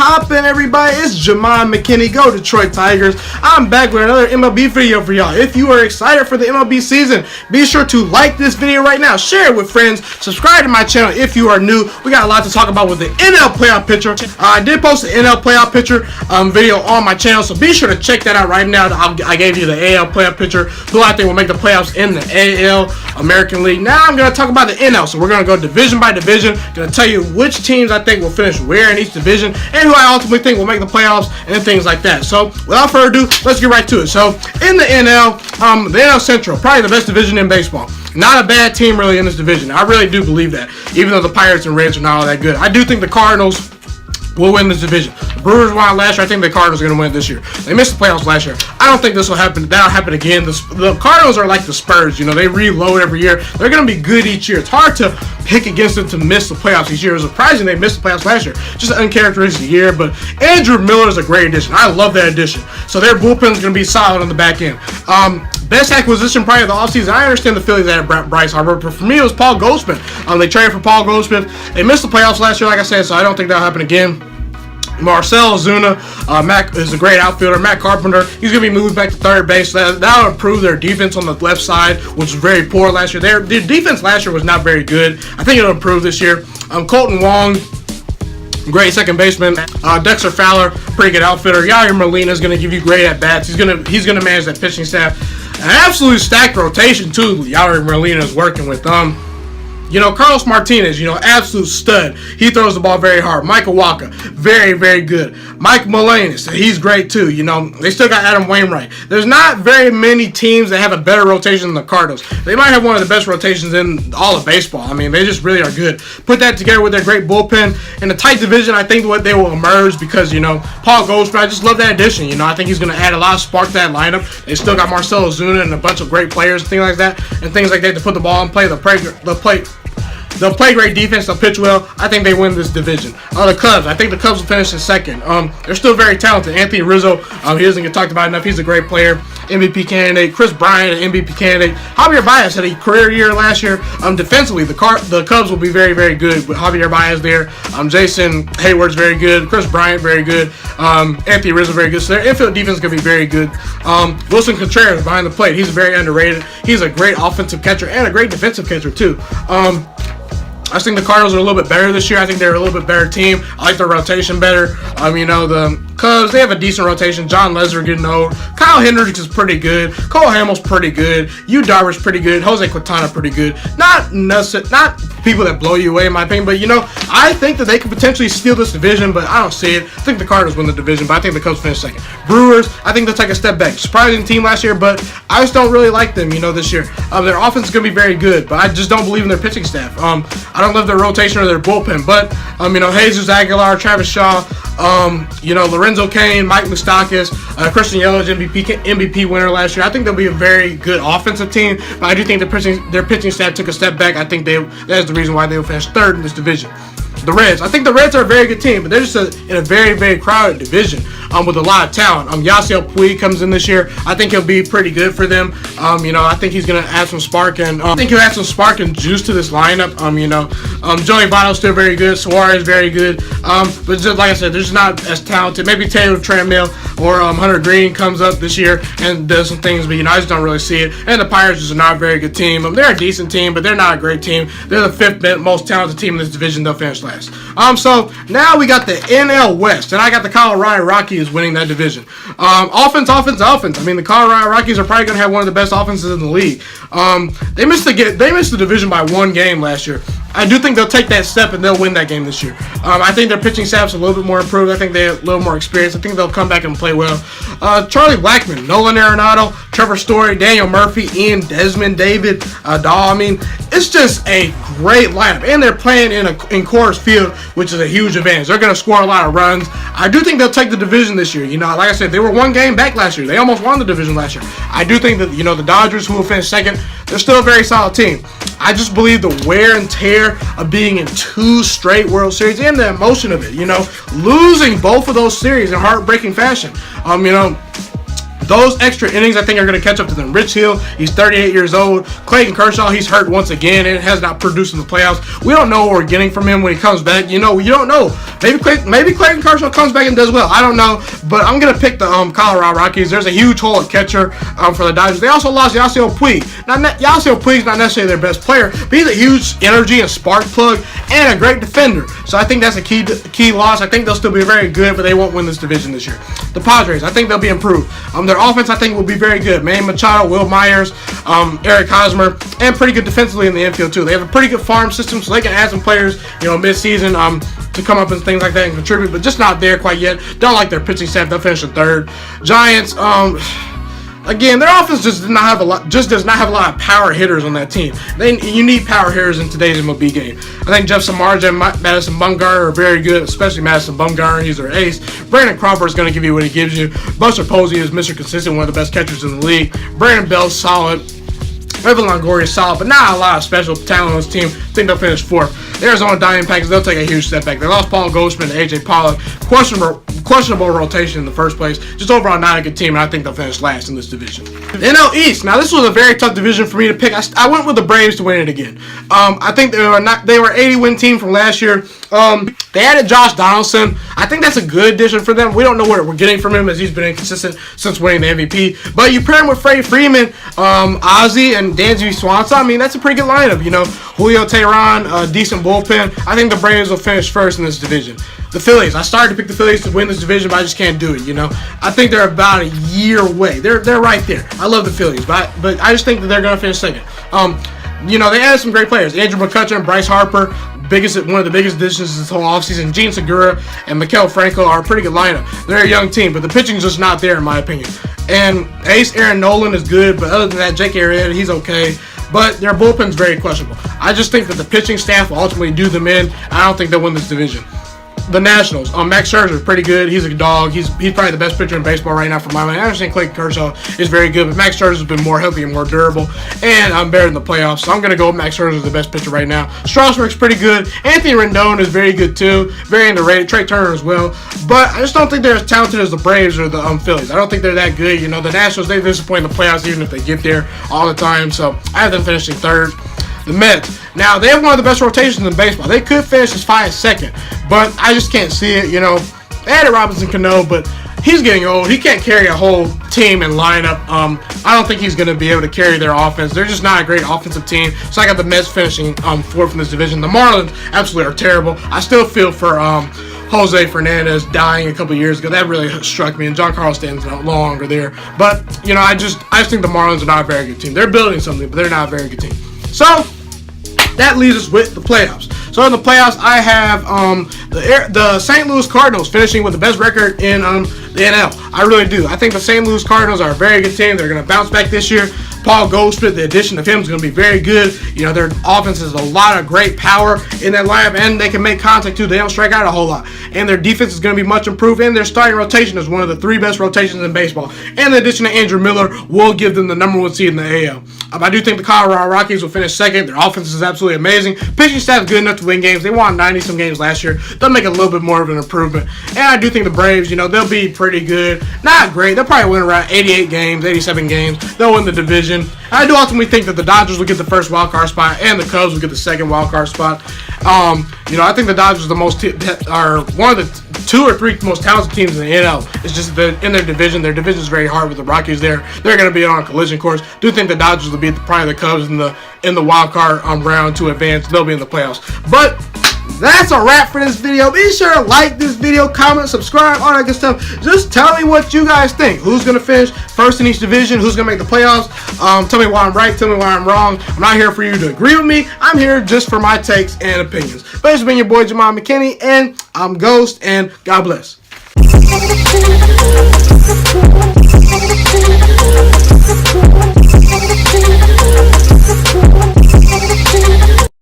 poppin', everybody? It's Ghiman Mckinney. Go Detroit Tigers. I'm back with another MLB video for y'all. If you are excited for the MLB season, be sure to like this video right now, share it with friends, subscribe to my channel if you are new. We got a lot to talk about with the NL playoff picture. I did post the NL playoff picture video on my channel, so be sure to check that out right now. I gave you the AL playoff picture, who I think will make the playoffs in the AL American League. Now I'm going to talk about the NL, so we're going to go division by division. Going to tell you which teams I think will finish where in each division, and who I ultimately think will make the playoffs, and things like that. So, without further ado, let's get right to it. So, in the NL, the NL Central, probably the best division in baseball. Not a bad team, really, in this division. I really do believe that, even though the Pirates and Reds are not all that good. I do think the Cardinals will win this division. The Brewers won last year. I think the Cardinals are going to win this year. They missed the playoffs last year. I don't think this will happen. That'll happen again. The Cardinals are like the Spurs. You know, they reload every year. They're going to be good each year. It's hard to pick against them to miss the playoffs each year. It was surprising they missed the playoffs last year. Just an uncharacteristic year. But Andrew Miller is a great addition. I love that addition. So their bullpen is going to be solid on the back end. Best acquisition probably of the offseason. I understand the Phillies had Bryce Harper, but for me it was Paul Goldschmidt. They traded for Paul Goldschmidt. They missed the playoffs last year, like I said, so I don't think that'll happen again. Marcell Ozuna, Mac is a great outfielder. Matt Carpenter, he's going to be moved back to third base. That'll improve their defense on the left side, which was very poor last year. Their defense last year was not very good. I think it'll improve this year. Colton Wong, great second baseman. Dexter Fowler, pretty good outfielder. Yadier Molina is going to give you great at bats. He's going to manage that pitching staff. An absolute stacked rotation too. Yadier Molina is working with them. Carlos Martinez, absolute stud. He throws the ball very hard. Michael Walker, very, very good. Mike Mullane, he's great too. They still got Adam Wainwright. There's not very many teams that have a better rotation than the Cardinals. They might have one of the best rotations in all of baseball. I mean, they just really are good. Put that together with their great bullpen. In a tight division, I think what they will emerge because, Paul Goldschmidt, I just love that addition. I think he's going to add a lot of spark to that lineup. They still got Marcell Ozuna and a bunch of great players and things like that to put the ball in play, They'll play great defense. They'll pitch well. I think they win this division. The Cubs. I think the Cubs will finish in second. They're still very talented. Anthony Rizzo, he doesn't get talked about enough. He's a great player. MVP candidate. Chris Bryant, an MVP candidate. Javier Baez had a career year last year. Defensively, the Cubs will be very, very good with Javier Baez there. Jason Hayward's very good. Chris Bryant, very good. Anthony Rizzo, very good. So their infield defense is going to be very good. Wilson Contreras behind the plate. He's very underrated. He's a great offensive catcher and a great defensive catcher, too. I think the Cardinals are a little bit better this year. I think they're a little bit better team. I like their rotation better. The Cubs, they have a decent rotation. John Lesnar getting old. Kyle Hendricks is pretty good. Cole Hamels pretty good. Yu Darvish pretty good. Jose Quintana pretty good. Not people that blow you away in my opinion, but I think that they could potentially steal this division, but I don't see it. I think the Cardinals win the division, but I think the Cubs finish second. Brewers, I think they'll take a step back. Surprising team last year, but I just don't really like them, this year. Their offense is going to be very good, but I just don't believe in their pitching staff. I don't love their rotation or their bullpen, but Jesus Aguilar, Travis Shaw, Lorenzo Cain, Mike Moustakas, Christian Yelich, MVP winner last year. I think they'll be a very good offensive team, but I do think their pitching staff took a step back. I think that is the reason why they will finish third in this division. The Reds. I think the Reds are a very good team, but they're just in a very, very crowded division with a lot of talent. Yasiel Puig comes in this year. I think he'll be pretty good for them. I think he's going to add some spark and I think he'll add some spark and juice to this lineup. Joey Votto's still very good. Suarez very good. But just like I said, they're just not as talented. Maybe Taylor Trammell or Hunter Green comes up this year and does some things, but I just don't really see it. And the Pirates is not a very good team. They're a decent team, but they're not a great team. They're the fifth most talented team in this division. They'll finish last. So now we got the NL West, and I got the Colorado Rockies winning that division. Offense. The Colorado Rockies are probably going to have one of the best offenses in the league. They missed the division by one game last year. I do think they'll take that step and they'll win that game this year. I think their pitching staff's a little bit more improved. I think they have a little more experience. I think they'll come back and play well. Charlie Blackmon, Nolan Arenado, Trevor Story, Daniel Murphy, Ian Desmond, David Dahl. It's just a great lineup. And they're playing in Coors Field, which is a huge advantage. They're going to score a lot of runs. I do think they'll take the division this year. Like I said, they were one game back last year. They almost won the division last year. I do think that, the Dodgers, who will finish second, they're still a very solid team. I just believe the wear and tear of being in 2 straight World Series and the emotion of it, losing both of those series in heartbreaking fashion. those extra innings, I think, are going to catch up to them. Rich Hill, he's 38 years old. Clayton Kershaw, he's hurt once again and has not produced in the playoffs. We don't know what we're getting from him when he comes back. You don't know. Maybe Clayton Kershaw comes back and does well. I don't know, but I'm going to pick the Colorado Rockies. There's a huge hole at catcher for the Dodgers. They also lost Yasiel Puig. Now, Yasiel Puig's not necessarily their best player, but he's a huge energy and spark plug and a great defender. So I think that's a key loss. I think they'll still be very good, but they won't win this division this year. The Padres, I think they'll be improved. Their offense, I think, will be very good. Manny Machado, Will Myers, Eric Hosmer, and pretty good defensively in the infield too. They have a pretty good farm system, so they can add some players, mid-season to come up and things like that and contribute, but just not there quite yet. Don't like their pitching staff. They'll finish in third. Giants, again, their offense just does not have a lot of power hitters on that team. You need power hitters in today's MLB game. I think Jeff Samardzija and Madison Bumgarner are very good, especially Madison Bumgarner. He's their ace. Brandon Crawford is going to give you what he gives you. Buster Posey is Mr. Consistent, one of the best catchers in the league. Brandon Bell's solid. Evan Longoria is solid, but not a lot of special talent on this team. I think they'll finish fourth. The Arizona Diamondbacks, they'll take a huge step back. They lost Paul Goldschmidt and A.J. Pollock. Questionable rotation in the first place. Just overall not a good team, and I think they'll finish last in this division. The NL East. Now, this was a very tough division for me to pick. I went with the Braves to win it again. I think they were an 80-win team from last year. They added Josh Donaldson. I think that's a good addition for them. We don't know what we're getting from him, as he's been inconsistent since winning the MVP. But you pair him with Freddie Freeman, Ozzie, and Dansby Swanson. I mean, that's a pretty good lineup. Julio Teheran, decent bullpen. I think the Braves will finish first in this division. The Phillies. I started to pick the Phillies to win this division, but I just can't do it. I think they're about a year away. They're right there. I love the Phillies, but I just think that they're going to finish second. They added some great players. Andrew McCutchen, Bryce Harper, one of the biggest additions this whole offseason. Gene Segura and Maikel Franco are a pretty good lineup. They're a young team, but the pitching's just not there in my opinion. And ace Aaron Nolan is good, but other than that, Jake Arrieta, he's okay. But their bullpen's very questionable. I just think that the pitching staff will ultimately do them in. I don't think they'll win this division. The Nationals. Max Scherzer is pretty good. He's a dog. He's probably the best pitcher in baseball right now for my money. I understand Clayton Kershaw is very good, but Max Scherzer has been more healthy and more durable, and I'm better in the playoffs. So I'm going to go with Max Scherzer as the best pitcher right now. Strasburg's pretty good. Anthony Rendon is very good too. Very underrated. Trey Turner as well. But I just don't think they're as talented as the Braves or the Phillies. I don't think they're that good. The Nationals, they disappoint in the playoffs even if they get there all the time. So I have them finishing third. The Mets. Now, they have one of the best rotations in baseball. They could finish as high as second, but I just can't see it. They added Robinson Cano, but he's getting old. He can't carry a whole team and lineup. I don't think he's going to be able to carry their offense. They're just not a great offensive team. So I got the Mets finishing fourth in this division. The Marlins absolutely are terrible. I still feel for Jose Fernandez dying a couple years ago. That really struck me, and Giancarlo Stanton's no longer there. But I just think the Marlins are not a very good team. They're building something, but they're not a very good team. So that leaves us with the playoffs. So in the playoffs, I have the St. Louis Cardinals finishing with the best record in the NL. I really do. I think the St. Louis Cardinals are a very good team. They're going to bounce back this year. Paul Goldschmidt, the addition of him is going to be very good. Their offense has a lot of great power in that lineup, and they can make contact too. They don't strike out a whole lot. And their defense is going to be much improved, and their starting rotation is one of the three best rotations in baseball. And the addition of Andrew Miller will give them the #1 seed in the AL. I do think the Colorado Rockies will finish second. Their offense is absolutely amazing. Pitching staff is good enough to win games. They won 90-some games last year. They'll make a little bit more of an improvement. And I do think the Braves, they'll be pretty good. Not great. They'll probably win around 88 games, 87 games. They'll win the division. I do ultimately think that the Dodgers will get the first wild card spot and the Cubs will get the second wild card spot. I think the Dodgers are one of the 2 or 3 most talented teams in the NL. It's just that in their division is very hard with the Rockies there. They're going to be on a collision course. Do think the Dodgers will beat probably the Cubs in the wild card round to advance. They'll be in the playoffs. But that's a wrap for this video. Be sure to like this video, comment, subscribe, all that good stuff. Just tell me what you guys think. Who's going to finish first in each division? Who's going to make the playoffs? Tell me why I'm right. Tell me why I'm wrong. I'm not here for you to agree with me. I'm here just for my takes and opinions. But this has been your boy, Ghiman Mckinney, and I'm Ghost, and God bless.